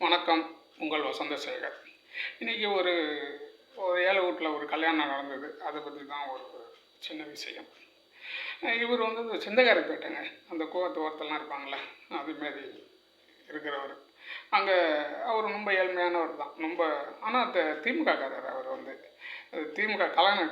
வணக்கம். உங்கள் வசந்தசேகர். இன்றைக்கி ஒரு ஒரு ஏழை வீட்டில் ஒரு கல்யாணம் நடந்தது. அதை பற்றி தான் ஒரு சின்ன விஷயம். இவர் வந்து சிந்தகாரப்பேட்டைங்க. அந்த கோவத்து ஓரத்தெல்லாம் இருப்பாங்களே, அதுமாரி இருக்கிறவர். அங்கே அவர் ரொம்ப ஏழ்மையானவர் தான். ரொம்ப ஆனால் திமுககாரர். அவர் வந்து திமுக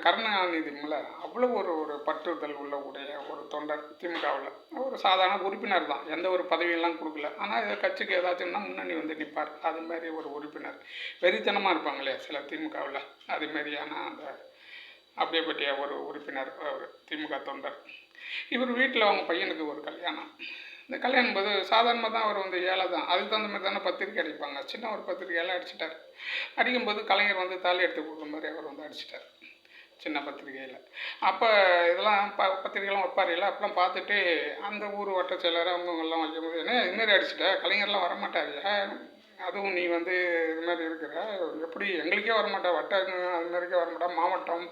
கருணாநிதிமில்ல, அவ்வளோ ஒரு ஒரு பற்றுதல் உடைய ஒரு தொண்டர் திமுகவில். ஒரு சாதாரண உறுப்பினர் தான், எந்த ஒரு பதவியெல்லாம் கொடுக்கல. ஆனால் இதை கட்சிக்கு ஏதாச்சும்னா முன்னணி வந்து நிற்பார். அதுமாரி ஒரு உறுப்பினர். வெறித்தனமாக இருப்பாங்க இல்லையா சில திமுகவில், அதுமாரியான அந்த அப்படியேப்பட்டிய ஒரு உறுப்பினர் அவர், திமுக தொண்டர். இவர் வீட்டில் அவங்க பையனுக்கு ஒரு கல்யாணம். இந்த கல்யாணம் போது சாதாரணமாக தான் அவர் வந்து ஏழை தான். அதுக்கு தகுந்த மாதிரி தானே பத்திரிக்கை அடிப்பாங்க. சின்ன ஒரு பத்திரிக்கையெல்லாம் அடிச்சிட்டார். அடிக்கும்போது கலைஞர் வந்து தாலி எடுத்து கொடுக்குற மாதிரி அவர் வந்து அடிச்சிட்டார், சின்ன பத்திரிகையில். அப்போ இதெல்லாம் பத்திரிகைலாம் வைப்பாரில்ல, அப்பெல்லாம் பார்த்துட்டு அந்த ஊர் வட்ட செயலர் அவங்கெல்லாம் வைக்கும்போது, என்ன இதுமாரி அடிச்சிட்ட, கலைஞர்லாம் வரமாட்டாரியா, அதுவும் நீ வந்து இதுமாதிரி இருக்கிற, எப்படி எங்களுக்கே வரமாட்டா, வட்ட அதுமாரிக்கே வரமாட்டா, மாவட்டம்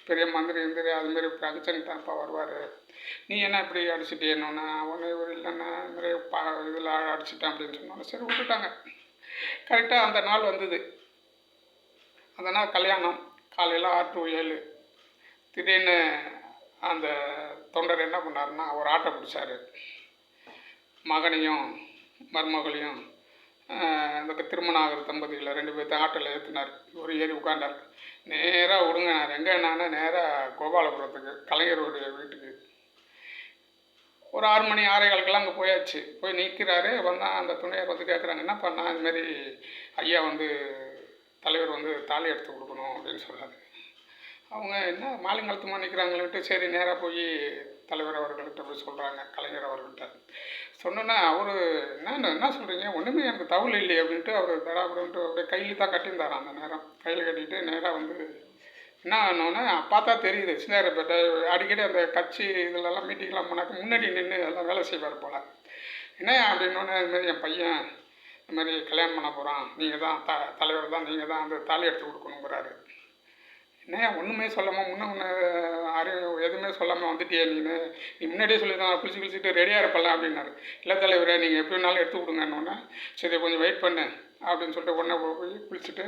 பெரிய மந்திரி இருந்துரு அதுமாரி ஃபங்க்ஷன் தான்ப்பா வருவார், நீ என்ன இப்படி அடிச்சுட்டேன்னொன்னே ஒன்று இவர் இல்லைன்னா இதுமாரி இதில் அடிச்சுட்டேன் அப்படின்னு சொன்னோன்னே சரி விட்டுட்டாங்க. கரெக்டாக அந்த நாள் வந்தது. அந்த நாள் கல்யாணம் காலையில் 6 to 7. திடீர்னு அந்த தொண்டர் என்ன பண்ணாருன்னா, ஒரு ஆட்டோ பிடிச்சார். மகனையும் மருமகளையும் இந்த திருமணம் ஆகிற தம்பதியில் 2 பேர்த்த ஆட்டோவில் ஏற்றினார். ஒரு ஏறி உட்காண்டார். நேராக விடுங்க, நான் எங்கன்னா நேராக கோபாலபுரத்துக்கு, கலைஞருடைய வீட்டுக்கு. ஒரு 6 மணி 6:15 அங்கே போயாச்சு. போய் நிற்கிறாரு. வந்தால் அந்த துணையார் வந்து கேட்குறாங்க, என்ன பண்ணா, இதுமாரி ஐயா வந்து தலைவர் வந்து தாலி எடுத்து கொடுக்கணும் அப்படின்னு சொல்கிறாரு. அவங்க என்ன மாலைங்காலத்துமா நிற்கிறாங்கன்ட்டு சரி நேராக போய் தலைவர் அவர்கள்ட்ட போய் சொல்கிறாங்க, கலைஞர் அவர்கள்ட்ட. சொன்னோன்னா அவர் என்ன சொல்கிறீங்க, ஒன்றுமே எனக்கு தகவல் இல்லையே அப்படின்ட்டு அவர் தடாபுரன்ட்டு அப்படியே கையில் தான் கட்டியிருந்தாராம். அந்த நேரம் கையில் கட்டிட்டு நேராக வந்து என்ன ஆனோன்னே பார்த்தா தெரியுது, சிந்தாரப்பேட்டை அடிக்கடி அந்த கட்சி இதிலெல்லாம் மீட்டிங்லாம் போனாக்க முன்னாடி நின்று எல்லாம் வேலை செய்வார் போல். என்ன அப்படின்னோடனே இதுமாரி என் பையன் இதுமாதிரி கல்யாணம் பண்ண போகிறான், நீங்கள் தான் தலைவர் தான், நீங்கள் தான் அந்த தாலி எடுத்து கொடுக்கணுங்கிறாரு. என்ன ஒன்றுமே சொல்லாமல் முன்ன எதுவுமே சொல்லாமல் வந்துட்டியே நீ முன்னாடியே சொல்லி தான் குளிச்சுட்டு ரெடியாக இருப்பலாம் அப்படின்னாரு. இல்லை தலைவரே, நீங்கள் எப்படி வேணாலும் எடுத்து கொடுங்கன்னொன்னே சரி கொஞ்சம் வெயிட் பண்ணு அப்படின்னு சொல்லிட்டு உடனே போய் குளிச்சுட்டு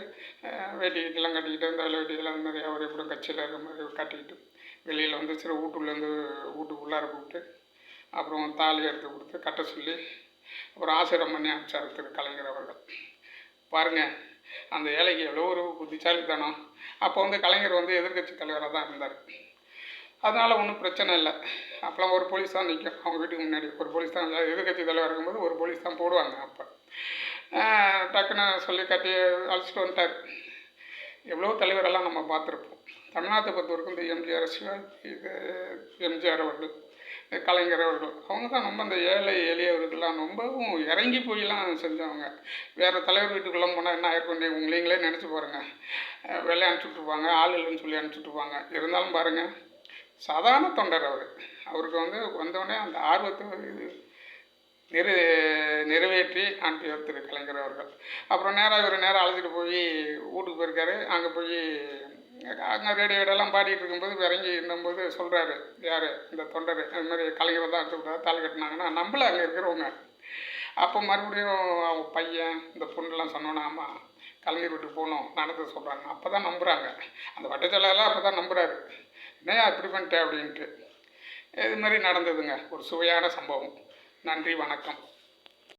வேட்டிக்கிட்டெல்லாம் கட்டிக்கிட்டு இந்த வேட்டிக்கெல்லாம் அந்த மாதிரி அவர் எப்படியும் கட்சியில் இருக்கிற மாதிரி கட்டிக்கிட்டு வெளியில் வந்து சரி வீட்டுக்குள்ளார கூப்பிட்டு அப்புறம் தாலி எடுத்து கொடுத்து கட்ட சொல்லி அப்புறம் ஆசிரம் பண்ணி அனுப்பிச்சார் திரு கலைஞர் அவர்கள். பாருங்கள், அந்த ஏழைக்கு எவ்வளோ ஒரு புத்திசாலித்தனம். அப்போ வந்து கலைஞர் வந்து எதிர்கட்சி தலைவராக தான் இருந்தார். அதனால் ஒன்றும் பிரச்சனை இல்லை. அப்போலாம் ஒரு போலீஸ் தான் நிற்கும் அவங்க வீட்டுக்கு முன்னாடி. ஒரு போலீஸ் தான், எதிர்கட்சி தலைவர் இருக்கும்போது ஒரு போலீஸ் தான் போடுவாங்க. அப்போ டக்குன்னு சொல்லி கட்டி அழைச்சிட்டு வந்துட்டார். எவ்வளோ தலைவரெல்லாம் நம்ம பார்த்துருப்போம். தமிழ்நாட்டை பொறுத்தவரைக்கும் இந்த எம்ஜிஆர் அவர்கள், கலைஞர் அவர்கள், அவங்க தான் ரொம்ப அந்த ஏழை எளியவர்கள்லாம் ரொம்பவும் இறங்கி போயெல்லாம் செஞ்சவங்க. வேறு தலைவர் வீட்டுக்குள்ளே போனால் என்ன ஆயிருக்கும் உங்களீங்களே நினச்சி பாருங்கள். வெளியே அனுப்பிச்சுட்ருப்பாங்க, ஆள் இல்லைன்னு சொல்லி அனுப்பிச்சுட்ருப்பாங்க. இருந்தாலும் பாருங்கள், சாதாரண தொண்டர் அவர். அவருக்கு வந்து வந்தோடனே அந்த ஆர்வத்தை நிறைவேற்றி அனுப்பியார் திரு கலைஞர் அவர்கள். அப்புறம் நேராக அழைச்சிட்டு போய் வீட்டுக்கு போயிருக்காரு. அங்கே போய் அங்கே ரேடியோடெல்லாம் பாடிட்டு இருக்கும்போது இறங்கி இருந்தபோது சொல்கிறாரு, யார் இந்த தொண்டர் அதுமாதிரி கலைஞரை தான் எடுத்து விட்டாரு, தாலி கட்டினாங்கன்னா நம்மள அங்கே இருக்கிறவங்க. அப்போ மறுபடியும் அவங்க பையன் இந்த பொண்ணுலாம் சொன்னோன்னா, ஆமாம் கலைஞர் வீட்டுக்கு போகணும் நடந்து சொல்கிறாங்க. அப்போ தான் நம்புகிறாங்க. அந்த வட்டச்செயலாளர் அப்போ தான் நம்புகிறாரு, என்னையா இப்படி பண்ணிட்டேன் அப்படின்ட்டு. இது மாதிரி நடந்ததுங்க, ஒரு சுவையான சம்பவம். நன்றி, வணக்கம்.